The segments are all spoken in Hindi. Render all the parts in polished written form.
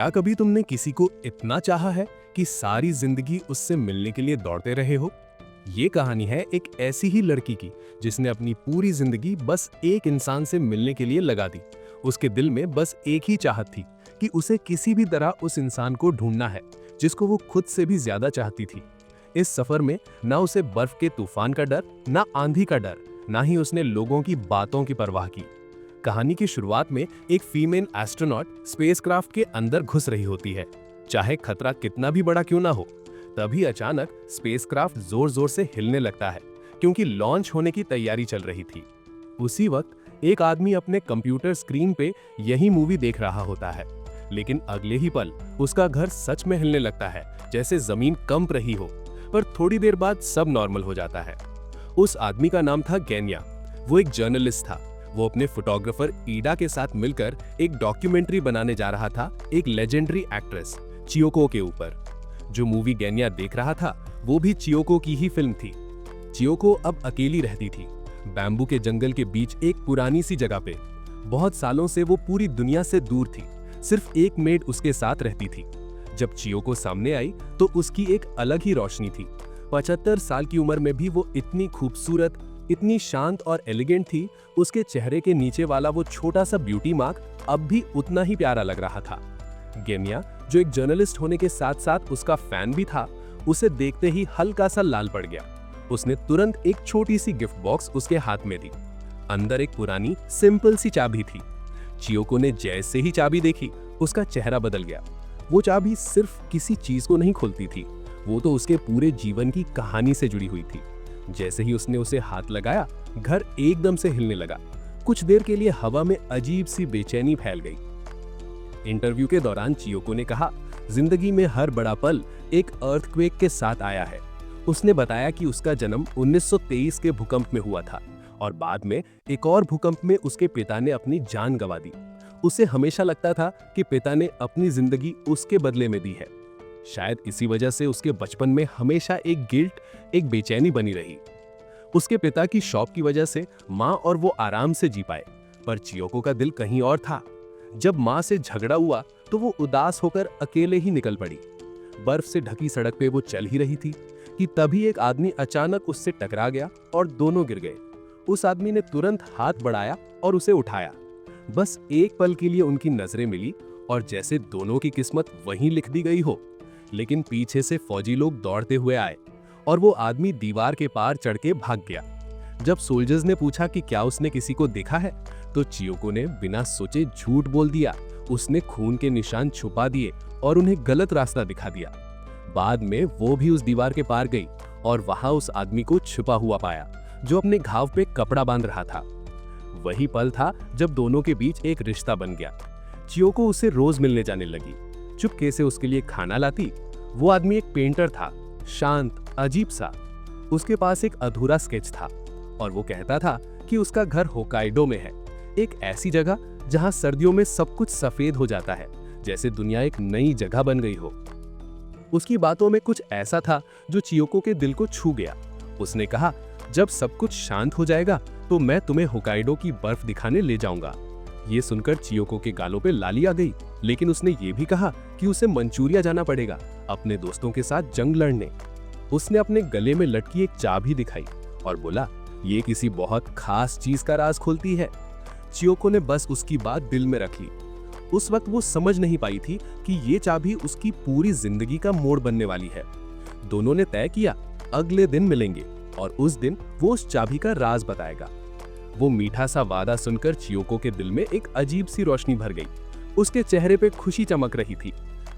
क्या कभी तुमने किसी को इतना चाहा है कि सारी जिंदगी उससे मिलने के लिए दौड़ते रहे हो? ये कहानी है एक ऐसी ही लड़की की जिसने अपनी पूरी जिंदगी बस एक इंसान से मिलने के लिए लगा दी। उसके दिल में बस एक ही चाहत थी कि उसे किसी भी तरह उस इंसान को ढूंढना है जिसको वो खुद से भी ज्यादा चाहती थी। इस सफर में ना उसे बर्फ के तूफान का डर, ना आंधी का डर, ना ही उसने लोगों की बातों की परवाह की। कहानी की शुरुआत में एक फीमेल एस्ट्रोनॉट स्पेसक्राफ्ट के अंदर घुस रही होती है, चाहे खतरा कितना भी बड़ा क्यों ना हो। तभी अचानक स्पेसक्राफ्ट जोर जोर से हिलने लगता है क्योंकि लॉन्च होने की तैयारी चल रही थी। उसी वक्त एक आदमी अपने कंप्यूटर स्क्रीन पे यही मूवी देख रहा होता है, लेकिन अगले ही पल उसका घर सच में हिलने लगता है, जैसे जमीन कंप रही हो। पर थोड़ी देर बाद सब नॉर्मल हो जाता है। उस आदमी का नाम था गैनिया। वो एक जर्नलिस्ट था। वो अपने फोटोग्राफर ईडा के साथ मिलकर एक डॉक्यूमेंट्री बनाने जा रहा था एक लेजेंडरी एक्ट्रेस चियोको के ऊपर। जो मूवी गैनिया देख रहा था वो भी चियोको की ही फिल्म थी। चियोको अब अकेली रहती थी, बैम्बू के जंगल के बीच एक पुरानी सी जगह पे। बहुत सालों से वो पूरी दुनिया से दूर थी, सिर्फ एक मेड उसके साथ रहती थी। जब चियोको सामने आई तो उसकी एक अलग ही रोशनी थी। 75 साल की उम्र में भी वो इतनी खूबसूरत, इतनी शांत और एलिगेंट थी। उसके चेहरे के नीचे वाला वो छोटा सा ब्यूटी मार्क अब भी उतना ही प्यारा लग रहा था। गेमिया, जो एक जर्नलिस्ट होने के साथ साथ उसका फैन भी था, उसे देखते ही हल्का सा लाल पड़ गया। उसने तुरंत एक छोटी सी गिफ्ट बॉक्स उसके हाथ में दी। अंदर एक पुरानी सिंपल सी चाबी थी। चियोको ने जैसे ही चाबी देखी उसका चेहरा बदल गया। वो चाबी सिर्फ किसी चीज को नहीं खोलती थी, वो तो उसके पूरे जीवन की कहानी से जुड़ी हुई थी। जैसे ही उसने उसे हाथ लगाया, घर एकदम से हिलने लगा। कुछ देर के लिए हवा में अजीब सी बेचैनी फैल गई। इंटरव्यू के दौरान चियोको ने कहा, जिंदगी में हर बड़ा पल एक अर्थक्वेक के साथ आया है। उसने बताया कि उसका जन्म 1923 के भूकंप में हुआ था और बाद में एक और भूकंप में उसके पिता ने अपनी जान गंवा दी। उसे हमेशा लगता था कि पिता ने अपनी जिंदगी उसके बदले में दी है। शायद इसी वजह से उसके बचपन में हमेशा एक गिल्ट, एक बेचैनी बनी रही। उसके पिता की शॉप की वजह से माँ और वो आराम से जी पाए, पर चियोको का दिल कहीं और था। जब माँ से झगड़ा हुआ तो वो उदास होकर अकेले ही निकल पड़ी। बर्फ से ढकी सड़क पे वो चल ही रही थी कि तभी एक आदमी अचानक उससे टकरा गया और दोनों गिर गए। उस आदमी ने तुरंत हाथ बढ़ाया और उसे उठाया। बस एक पल के लिए उनकी नजरें मिली और जैसे दोनों की किस्मत वहीं लिख दी गई हो। लेकिन पीछे से फौजी लोग दौड़ते हुए आए और वो आदमी दीवार के पार चढ़ के भाग गया। जब सोल्जर्स ने पूछा कि क्या उसने किसी को देखा है, तो चियोको ने बिना सोचे झूठ बोल दिया। उसने खून के निशान छुपा दिए और उन्हें गलत रास्ता दिखा दिया। बाद में वो भी उस दीवार के पार गई और वहां उस आदमी को छुपा हुआ पाया जो अपने घाव पे कपड़ा बांध रहा था। वही पल था जब दोनों के बीच एक रिश्ता बन गया। चियोको उसे रोज मिलने जाने लगी, चुपके से उसके लिए खाना लाती। वो आदमी एक पेंटर था, शांत, अजीब सा। उसके पास एक अधूरा स्केच था और वो कहता था कि उसका घर होकाइडो में है, एक ऐसी जगह जहां सर्दियों में सब कुछ सफेद हो जाता है, जैसे दुनिया एक नई जगह बन गई हो। उसकी बातों में कुछ ऐसा था जो चियोको के दिल को छू गया। उसने कहा, जब सब कुछ शांत हो जाएगा तो मैं तुम्हें होकाइडो की बर्फ दिखाने ले जाऊंगा। ये सुनकर चियोको के गालों पे लाली आ गई, लेकिन उसने ये भी कहा कि उसे मंचूरिया जाना पड़ेगा अपने दोस्तों के साथ जंग लड़ने। उसने अपने गले में लटकी एक चाबी दिखाई और बोला, ये किसी बहुत खास चीज का राज खोलती है। चियोको ने बस उसकी बात दिल में रख ली। उस वक्त वो समझ नहीं पाई थी कि ये चाबी उसकी पूरी जिंदगी का मोड़ बनने वाली है। दोनों ने तय किया, अगले दिन मिलेंगे और उस दिन वो उस चाबी का राज बताएगा। वो मीठा सा वादा सुनकर चियोको के दिल में एक अजीब सी रोशनी भर गई। उसके चेहरे पे खुशी चमक रही थी।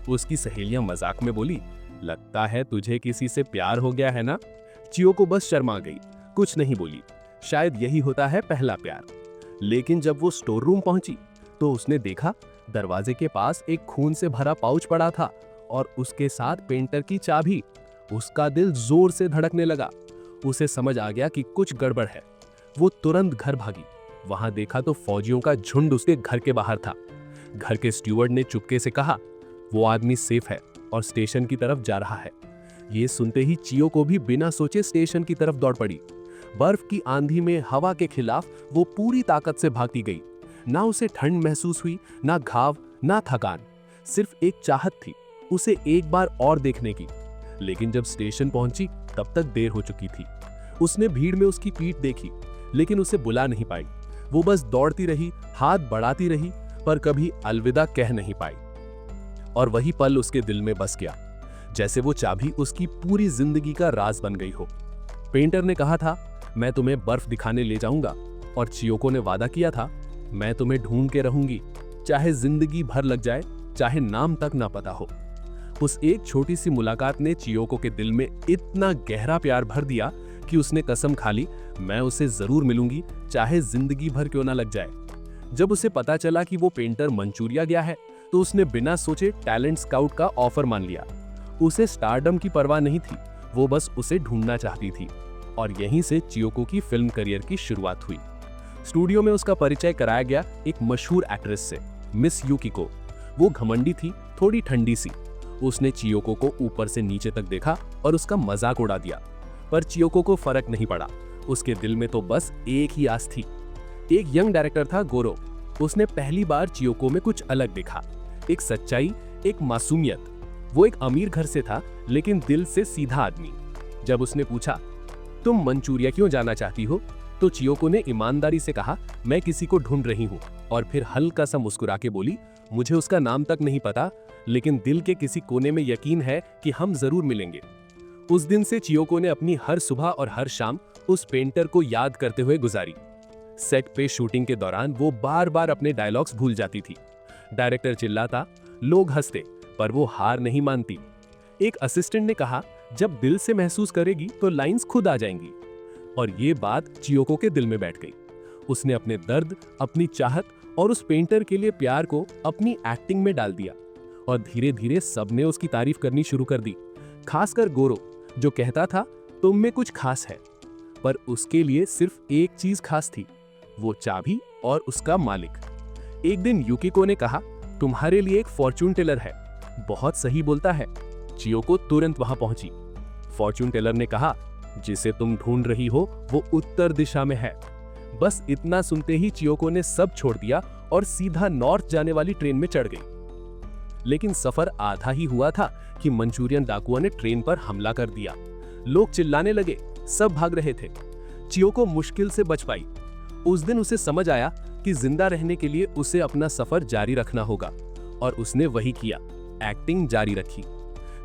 उसकी सहेलियां मजाक में बोली, लगता है तुझे किसी से प्यार हो गया है ना? चियोको बस शर्मा गई, कुछ नहीं बोली। शायद यही होता है पहला प्यार। लेकिन जब वो स्टोर रूम पहुंची तो उसने देखा दरवाजे के पास एक खून से भरा पाउच पड़ा था और उसके साथ पेंटर की चाबी। उसका दिल जोर से धड़कने लगा। उसे समझ आ गया कि कुछ गड़बड़ है। वो तुरंत घर भागी। वहां देखा तो फौजियों का झुंड उसके घर के बाहर था। घर के स्टीवर्ड ने चुपके से कहा, वो आदमी सेफ है और स्टेशन की तरफ जा रहा है। ये सुनते ही चियोको भी बिना सोचे स्टेशन की तरफ दौड़ पड़ी। बर्फ की आंधी में हवा के खिलाफ वो पूरी ताकत से भागती गई। ना उसे ठंड महसूस हुई, ना घाव, ना थकान। सिर्फ एक चाहत थी, उसे एक बार और देखने की। लेकिन जब स्टेशन पहुंची तब तक देर हो चुकी थी। उसने भीड़ में उसकी पीठ देखी, लेकिन उसे बुला नहीं पाई। वो बस दौड़ती रही, हाथ बढ़ाती रही, पर कभी अलविदा कह नहीं पाई। और वही पल उसके दिल में बस गया, जैसे वो चाबी उसकी पूरी जिंदगी का राज बन गई हो। पेंटर ने कहा था, मैं तुम्हें बर्फ दिखाने ले जाऊंगा, और चियोको ने वादा किया था, मैं तुम्हें ढूंढ के रहूंगी, चाहे जिंदगी भर लग जाए, चाहे नाम तक ना पता हो। उस एक छोटी सी मुलाकात ने चियोको के दिल में इतना गहरा प्यार भर दिया कि उसने कसम खा ली, मैं उसे जरूर मिलूंगी, चाहे जिंदगी भर क्यों ना लग जाए। जब उसे पता चला कि वो पेंटर मंचूरिया गया है, तो उसने बिना सोचे टैलेंट स्काउट का ऑफर मान लिया। उसे स्टारडम की परवाह नहीं थी, वो बस उसे ढूंढना चाहती थी। और यहीं से चियोको की फिल्म करियर की शुरुआत हुई। स्टूडियो में उसका परिचय कराया गया एक मशहूर एक्ट्रेस से, मिस युकिको। वो घमंडी थी, थोड़ी ठंडी सी। उसने चियोको को ऊपर से नीचे तक देखा और उसका मजाक उड़ा दिया। पर चियोको को फर्क नहीं पड़ा, उसके दिल में तो बस एक ही आस थी। एक यंग डायरेक्टर था गोरो। उसने पहली बार चियोको में कुछ अलग देखा, एक सच्चाई, एक मासूमियत। वो एक अमीर घर से था, लेकिन दिल से सीधा आदमी। जब उसने पूछा, तुम मंचूरिया क्यों जाना चाहती हो, तो चियोको ने ईमानदारी से कहा, मैं किसी को ढूंढ रही हूँ। और फिर हल्का सा मुस्कुरा के बोली, मुझे उसका नाम तक नहीं पता, लेकिन दिल के किसी कोने में यकीन है कि हम जरूर मिलेंगे। उस दिन से चियोको ने अपनी हर सुबह और हर शाम उस पेंटर को याद करते हुए गुजारी। सेट पे शूटिंग के दौरान वो बार बार अपने डायलॉग्स भूल जाती थी। डायरेक्टर चिल्लाता, लोग हंसते, पर वो हार नहीं मानती। एक असिस्टेंट ने कहा, जब दिल से महसूस करेगी तो लाइंस खुद आ जाएंगी। और ये बात चियोको के दिल में बैठ गई। उसने अपने दर्द, अपनी चाहत और उस पेंटर के लिए प्यार को अपनी एक्टिंग में डाल दिया। और धीरे धीरे सबने उसकी तारीफ करनी शुरू कर दी, खासकर गोरो, जो कहता था, तुम में कुछ खास है। पर उसके लिए सिर्फ एक चीज खास थी, वो चाबी और उसका मालिक। एक दिन युकिको ने कहा, तुम्हारे लिए एक फॉर्चून टेलर है, बहुत सही बोलता है। चियोको तुरंत वहां पहुंची। फॉर्चून टेलर ने कहा, जिसे तुम ढूंढ रही हो वो उत्तर दिशा में है। बस इतना सुनते ही चियोको ने सब छोड़ दिया और सीधा नॉर्थ जाने वाली ट्रेन में चढ़ गई। लेकिन सफर आधा ही हुआ था कि मंचूरियन डाकुओं ने ट्रेन पर हमला कर दिया। लोग चिल्लाने लगे, सब भाग रहे थे। चियोको मुश्किल से बच पाई। उस दिन उसे समझ आया कि जिंदा रहने के लिए उसे अपना सफर जारी रखना होगा, और उसने वही किया, एक्टिंग जारी रखी।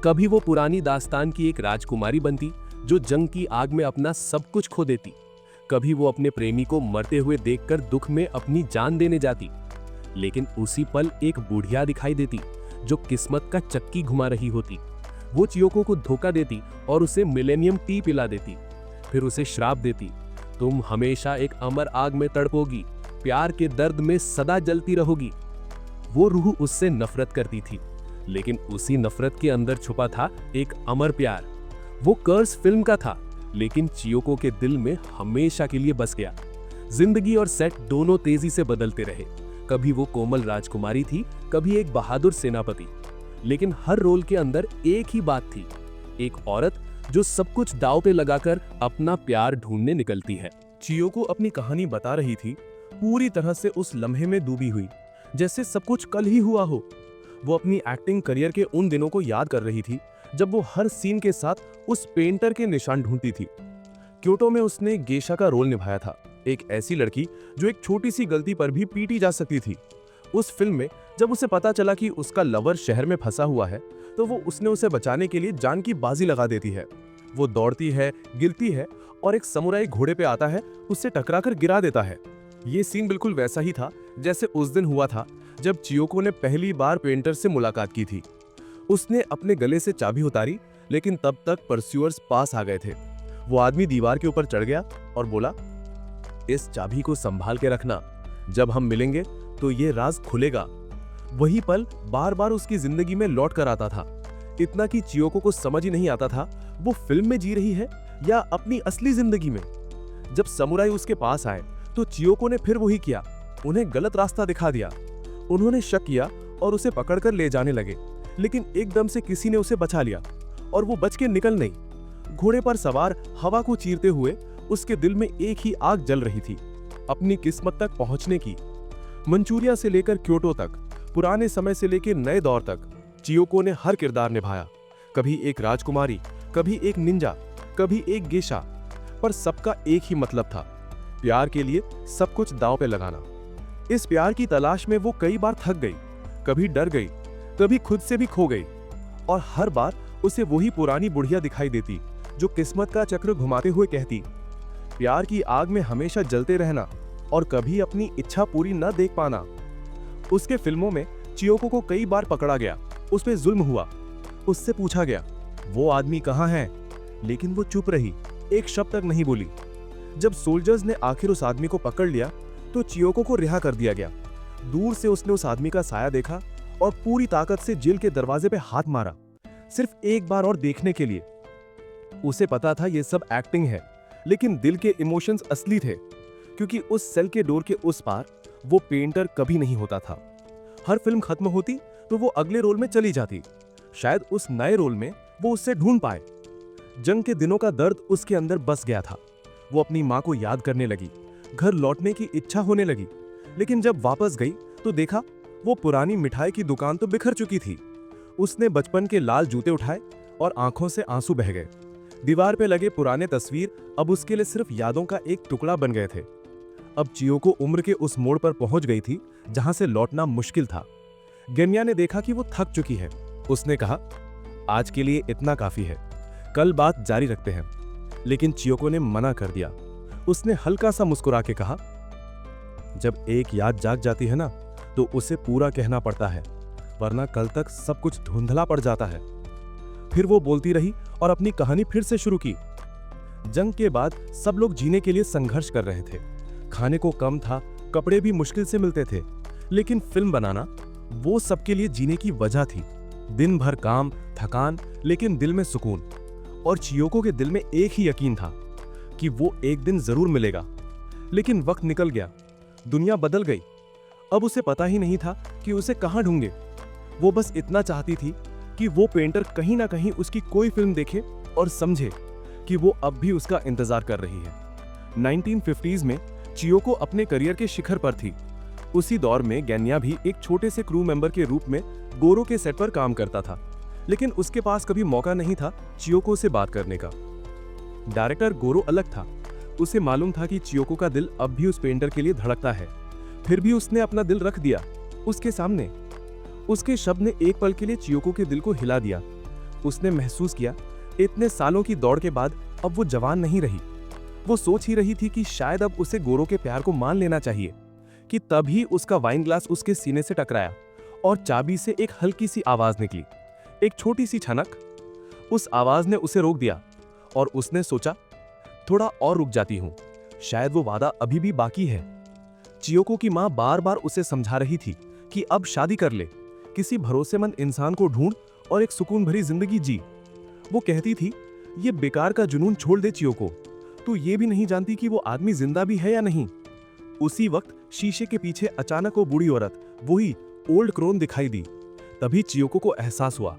कभी वो पुरानी दास्तान की एक राजकुमारी बनती जो जंग की आग में अपना सब कुछ खो देती, कभी वो अपने प्रेमी को मरते हुए देखकर दुख में अपनी जान देने जाती। लेकिन उसी पल एक बुढ़िया दिखाई देती जो किस्मत का चक्की घुमा रही होती। वो चियोको को धोखा देती और उसे मिलेनियम टी पिला देती। फिर उसे श्राप देती, तुम हमेशा एक अमर आग में तड़पोगी, प्यार के दर्द में सदा जलती रहोगी। वो रूह उससे नफरत करती थी, लेकिन उसी नफरत के अंदर छुपा था एक अमर प्यार। वो कर्स फिल्म का था, लेकिन चियोको के दिल में हमेशा के लिए बस गया। जिंदगी और सेट दोनों तेजी से बदलते रहे। कभी वो कोमल राजकुमारी थी, कभी एक बहादुर सेनापति, लेकिन हर रोल के अंदर एक ही बात थी, एक औरत जो सब कुछ दांव पे लगाकर अपना प्यार ढूंढने निकलती है। चियोको अपनी कहानी बता रही थी, पूरी तरह से उस लम्हे में डूबी हुई, जैसे सब कुछ कल ही हुआ हो। वो अपनी एक्टिंग करियर के उन दिनों को याद कर रही थी जब वो हर सीन के साथ उस पेंटर के निशान ढूंढती थी। क्योटो में उसने गेशा का रोल निभाया था, एक ऐसी लड़की जो एक छोटी सी गलती पर भी पीटी जा सकती थी। उस फिल्म में जब उसे पता चला कि उसका लवर शहर में फंसा हुआ है, तो वो उसने उसे बचाने के लिए जान की बाजी लगा देती है। वो दौड़ती है, गिरती है और एक समुराई घोड़े पे आता है, उससे टकराकर गिरा देता है। ये सीन बिल्कुल वैसा ही था जैसे उस दिन हुआ था जब चियोको ने पहली बार पेंटर से मुलाकात की थी। उसने अपने गले से चाबी उतारी, लेकिन तब तक परस्यूअर्स पास आ गए थे। वो आदमी दीवार के ऊपर चढ़ गया और बोला, इस चाबी को संभाल के रखना, जब हम मिलेंगे तो ये राज खुलेगा। वही पल बार बार उसकी जिंदगी में लौट कर आता था, इतना कि चियोको को समझ ही नहीं आता था वो फिल्म में जी रही है या अपनी असली जिंदगी में। जब समुराई उसके पास आए तो चियोको ने फिर वही किया, उन्हें गलत रास्ता दिखा दिया। उन्होंने शक किया और उसे पकड़कर ले जाने लगे, लेकिन एकदम से किसी ने उसे बचा लिया और वो बच के निकल नहीं। घोड़े पर सवार हवा को चीरते हुए उसके दिल में एक ही आग जल रही थी, अपनी किस्मत तक पहुंचने की। मंचूरिया से लेकर क्योटो तक पुराने समय से लेकर नए दौर तक चियोको ने हर किरदार निभाया। कभी एक राजकुमारी, कभी एक निंजा, कभी एक गेशा, पर सबका एक ही मतलब था, प्यार के लिए सब कुछ दांव पे लगाना। इस प्यार की तलाश में वो कई बार थक गई, कभी डर गई, कभी खुद से भी खो गई, और हर बार उसे वही पुरानी बुढ़िया दिखाई देती जो किस्मत का चक्र घुमाते हुए कहती, प्यार की आग में हमेशा जलते रहना और कभी अपनी इच्छा पूरी न देख पाना। उसके फिल्मों में चियोको को कई बार पकड़ा गया, उस पे जुल्म हुआ, उससे पूछा गया वो आदमी कहाँ है, लेकिन वो चुप रही, एक शब्द तक नहीं बोली। जब सोल्जर्स ने आखिर उस आदमी को पकड़ लिया तो चियोको को रिहा कर दिया गया। दूर से उसने उस आदमी का साया देखा और पूरी ताकत से जेल के दरवाजे पे हाथ मारा, सिर्फ एक बार और देखने के लिए। उसे पता था ये सब एक्टिंग है, लेकिन दिल के इमोशंस असली थे, क्योंकि उस सेल के डोर के उस पार वो पेंटर कभी नहीं होता था। हर फिल्म खत्म होती तो वो अगले रोल में चली जाती, शायद उस नए रोल में वो उससे ढूंढ पाए। जंग के दिनों का दर्द उसके अंदर बस गया था। वो अपनी माँ को याद करने लगी, घर लौटने की इच्छा होने लगी, लेकिन जब वापस गई तो देखा वो पुरानी मिठाई की दुकान तो बिखर चुकी थी। उसने बचपन के लाल जूते उठाए और आंखों से आंसू बह गए। दीवार पे लगे पुराने तस्वीर अब उसके लिए सिर्फ यादों का एक टुकड़ा बन गए थे। अब चियोको उम्र के उस मोड़ पर पहुंच गई थी जहां से लौटना मुश्किल था। गेन्या ने देखा कि वो थक चुकी है। उसने कहा, आज के लिए इतना काफी है, कल बात जारी रखते हैं। लेकिन चियोको ने मना कर दिया। उसने हल्का सा मुस्कुरा के कहा, जब एक याद जाग जाती है ना तो उसे पूरा कहना पड़ता है, वरना कल तक सब कुछ धुंधला पड़ जाता है। फिर वो बोलती रही और अपनी कहानी फिर से शुरू की। जंग के बाद सब लोग जीने के लिए संघर्ष कर रहे थे। खाने को कम था, कपड़े भी मुश्किल से मिलते थे, लेकिन फिल्म बनाना वो सबके लिए जीने की वजह थी। दिन भर काम, थकान, लेकिन दिल में सुकून। और चियोको के दिल में एक ही यकीन था कि वो एक दिन जरूर मिलेगा। लेकिन वक्त निकल गया, दुनिया बदल गई। अब उसे पता ही नहीं था कि उसे कहां ढूंढे। वो बस इतना चाहती थी कि वो पेंटर कहीं ना कहीं उसकी कोई फिल्म देखे और समझे कि वो अब भी उसका इंतजार कर रही है। 1950s में चियोको अपने करियर के शिखर पर थी। उसी दौर में गेन्या भी एक छोटे से क्रू मेंबर के रूप में गोरो के सेट पर काम करता था, लेकिन उसके पास कभी मौका नहीं था चियोको से बात करने का। डायरेक्टर गोरो अलग था। उसे मालूम था कि चियोको का दिल अब भी उस पेंटर के लिए धड़कता है, फिर भी उसने अपना दिल रख दिया उसके सामने। उसके शब्द ने एक पल के लिए चियोको के दिल को हिला दिया। उसने महसूस किया, इतने सालों की दौड़ के बाद अब वो जवान नहीं रही। वो सोच ही रही थी कि शायद अब उसे गोरो के प्यार को मान लेना चाहिए, कि तभी उसका वाइन ग्लास उसके सीने से टकराया और चाबी से एक हल्की सी आवाज निकली, एक छोटी सी छनक। उस आवाज ने उसे रोक दिया और उसने सोचा, थोड़ा और रुक जाती हूं, शायद वो वादा अभी भी बाकी है। चियोको की मां बार बार उसे समझा रही थी कि अब शादी कर ले, किसी भरोसेमंद इंसान को ढूंढ और एक सुकून भरी जिंदगी जी। वो कहती थी, ये बेकार का जुनून छोड़ दे चियोको, तू ये भी नहीं जानती कि वो आदमी जिंदा भी है या नहीं। उसी वक्त शीशे के पीछे अचानक वो बूढ़ी औरत, वही ओल्ड क्रोन दिखाई दी। तभी चियोको को एहसास हुआ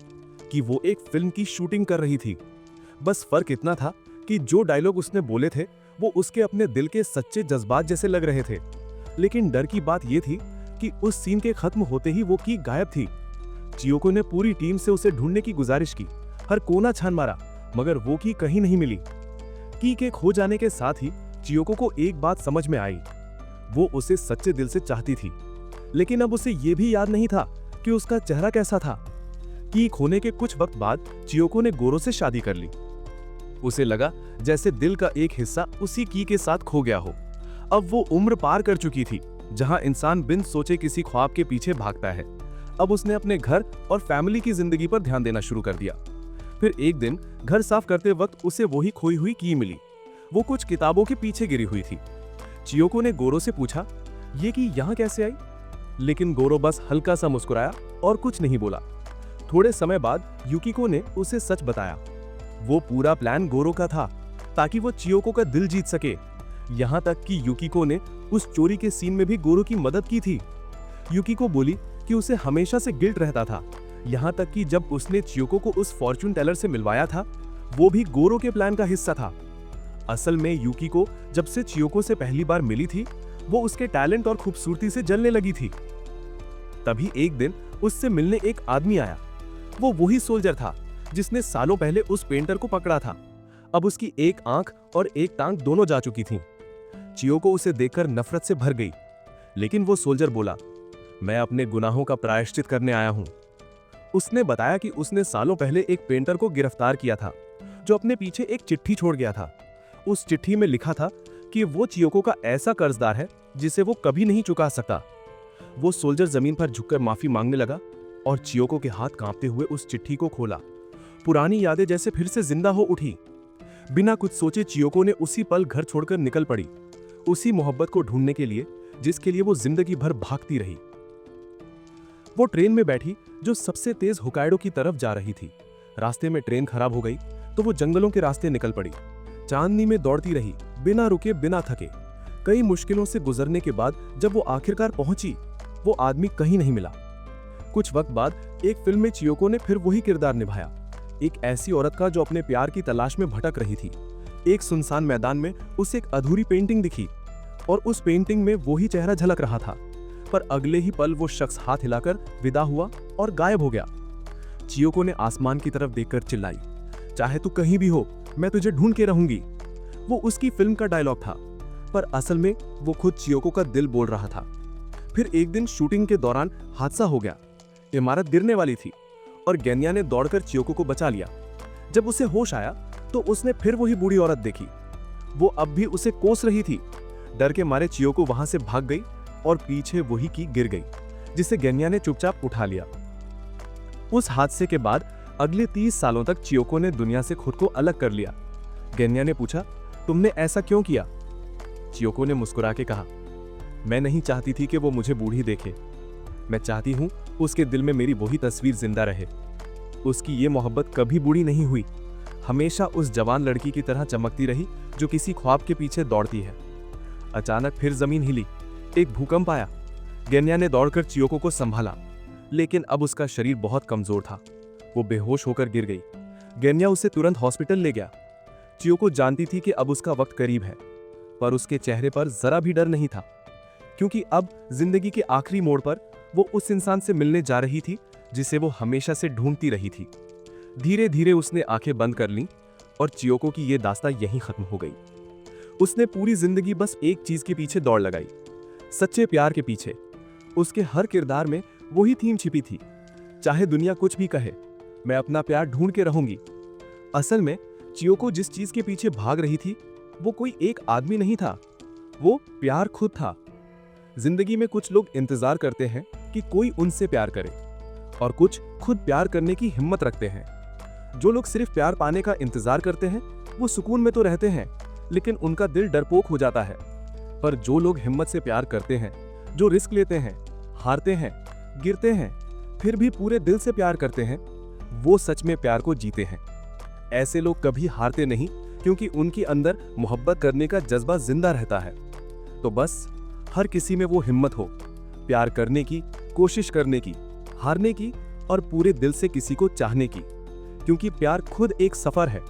कि वो एक फिल्म की शूटिंग कर रही थी। बस फर्क इतना था कि जो डायलॉग उसने बोले थे वो उसके अपने दिल के सच्चे जज्बात जैसे लग रहे थे। लेकिन डर की बात यह थी कि उस सीन के खत्म होते ही वो की गायब थी। चियोको ने पूरी टीम से उसे ढूंढने की गुजारिश की, हर कोना छान मारा, मगर वो की कहीं नहीं मिली। की के खो जाने के साथ ही चियोको को एक बात समझ में आई, वो उसे सच्चे दिल से चाहती थी। लेकिन अब उसे ये भी याद नहीं था कि उसका चेहरा कैसा था। की खोने के कुछ वक्त बाद चियोको ने गोरो से शादी कर ली। उसे लगा जैसे दिल का एक हिस्सा उसी की के साथ खो गया हो। अब वो उम्र पार कर चुकी थी जहां इंसान बिन सोचे किसी ख्वाब के पीछे भागता है। अब उसने अपने घर और फैमिली की जिंदगी पर ध्यान देना शुरू कर दिया। फिर एक दिन घर साफ करते वक्त उसे वही खोई हुई की मिली। वो कुछ किताबों के पीछे गिरी हुई थी। चियोको ने गोरो से पूछा, ये की यहाँ कैसे आई? लेकिन गोरो बस हल्का सा मुस्कुराया और कुछ नहीं बोला। थोड़े समय बाद युकिको ने उसे सच बताया। वो पूरा प्लान गोरो का था ताकि वो चियोको का दिल जीत सके। यहाँ तक कि युकिको ने उस चोरी के सीन में भी गोरो की मदद की थी। युकिको बोली कि उसे हमेशा से गिल्ट रहता था, यहाँ तक कि जब उसने चियोको को उस फॉर्चून टेलर से मिलवाया था वो भी गोरो के प्लान का हिस्सा था। असल में युकिको जब से चियोको से पहली बार मिली थी वो उसके टैलेंट और खूबसूरती से जलने लगी थी। तभी एक दिन उससे मिलने एक आदमी आया। वो वही सोल्जर था जिसने सालों पहले उस पेंटर को पकड़ा था। अब उसकी एक आंख और एक टांग दोनों जा चुकी थीं। चियोको उसे देखकर नफरत से भर गई, लेकिन वो सोल्जर बोला, मैं अपने गुनाहों का प्रायश्चित करने आया हूं। उसने बताया कि उसने सालों पहले एक पेंटर को गिरफ्तार किया था जो अपने पीछे एक चिट्ठी छोड़ गया था। उस चिट्ठी में लिखा था कि वो चियोको का ऐसा कर्जदार है जिसे वो कभी नहीं चुका सकता। वो सोल्जर जमीन पर झुककर माफी मांगने लगा और चियोको के हाथ कांपते हुए उस चिट्ठी को खोला। पुरानी यादें जैसे फिर से जिंदा हो उठी। बिना कुछ सोचे चियोको ने उसी पल घर छोड़कर निकल पड़ी, उसी मोहब्बत को ढूंढने के लिए जिसके लिए वो जिंदगी भर भागती रही। वो ट्रेन में बैठी जो सबसे तेज होकाइडो की तरफ जा रही थी। रास्ते में ट्रेन खराब हो गई तो वो जंगलों के रास्ते निकल पड़ी। चांदनी में दौड़ती रही, बिना रुके बिना थके। कई मुश्किलों से गुजरने के बाद जब वो आखिरकार पहुंची, वो आदमी कहीं नहीं मिला। कुछ वक्त बाद एक फिल्म में चियोको ने फिर वही किरदार निभाया, एक ऐसी औरत का जो अपने प्यार की तलाश में भटक रही थी। एक सुनसान मैदान में उसे एक अधूरी पेंटिंग दिखी और उस पेंटिंग में वही चेहरा झलक रहा था, पर अगले ही पल वो शख्स हाथ हिलाकर विदा हुआ और गायब हो गया। चियोको ने आसमान की तरफ देखकर चिल्लाई, चाहे तू कहीं भी हो, मैं तुझे ढूंढ के रहूंगी। वो उसकी फिल्म का डायलॉग था, पर असल में वो खुद चियोको का दिल बोल रहा था। फिर एक दिन शूटिंग के दौरान हादसा हो गया। इमारत गिरने वाली थी और गेन्या ने दौड़कर चियोको को बचा लिया। जब उसे होश आया तो उसने फिर वही बूढ़ी औरत देखी। वो अब भी उसे कोस रही थी। डर के मारे चियोको वहां से भाग गई और पीछे वही की गिर गई, जिसे गेन्या ने चुपचाप उठा लिया। उस हादसे के बाद अगले 30 सालों तक चियोको ने दुनिया से खुद को अलग कर लिया। गेन्या ने पूछा, तुमने ऐसा क्यों किया? चियोको ने मुस्कुरा के कहा, मैं नहीं चाहती थी कि वो मुझे बूढ़ी देखे। मैं चाहती हूं उसके दिल में मेरी वही तस्वीर जिंदा रहे। उसकी ये मोहब्बत कभी बूढ़ी नहीं हुई, हमेशा उस जवान लड़की की तरह चमकती रही जो किसी ख्वाब के पीछे दौड़ती है। अचानक फिर जमीन हिली, एक भूकंप आया। गेन्या ने दौड़कर चियोको को संभाला, लेकिन अब उसका शरीर बहुत कमजोर था। वो बेहोश होकर गिर गई। गेन्या उसे तुरंत हॉस्पिटल ले गया। चियोको जानती थी कि अब उसका वक्त करीब है, पर उसके चेहरे पर जरा भी डर नहीं था, क्योंकि अब जिंदगी के आखिरी मोड़ पर वो उस इंसान से मिलने जा रही थी जिसे वो हमेशा से ढूंढती रही थी। धीरे धीरे उसने आंखें बंद कर लीं और चियोको की ये दास्तां यहीं खत्म हो गई। उसने पूरी जिंदगी बस एक चीज के पीछे दौड़ लगाई, सच्चे प्यार के पीछे। उसके हर किरदार में वही थीम छिपी थी, चाहे दुनिया कुछ भी कहे, मैं अपना प्यार ढूंढ के रहूंगी। असल में चियोको जिस चीज के पीछे भाग रही थी वो कोई एक आदमी नहीं था, वो प्यार खुद था। जिंदगी में कुछ लोग इंतजार करते हैं कि कोई उनसे प्यार करे, और कुछ खुद प्यार करने की हिम्मत रखते हैं। जो लोग सिर्फ प्यार पाने का इंतजार करते हैं वो सुकून में तो रहते हैं, लेकिन उनका दिल डरपोक हो जाता है। पर जो लोग हिम्मत से प्यार करते हैं, जो रिस्क लेते हैं, हारते हैं, गिरते हैं, फिर भी पूरे दिल से प्यार करते हैं, वो सच में प्यार को जीते हैं। ऐसे लोग कभी हारते नहीं, क्योंकि उनके अंदर मोहब्बत करने का जज्बा जिंदा रहता है। तो बस हर किसी में वो हिम्मत हो, प्यार करने की, कोशिश करने की, हारने की और पूरे दिल से किसी को चाहने की, क्योंकि प्यार खुद एक सफर है।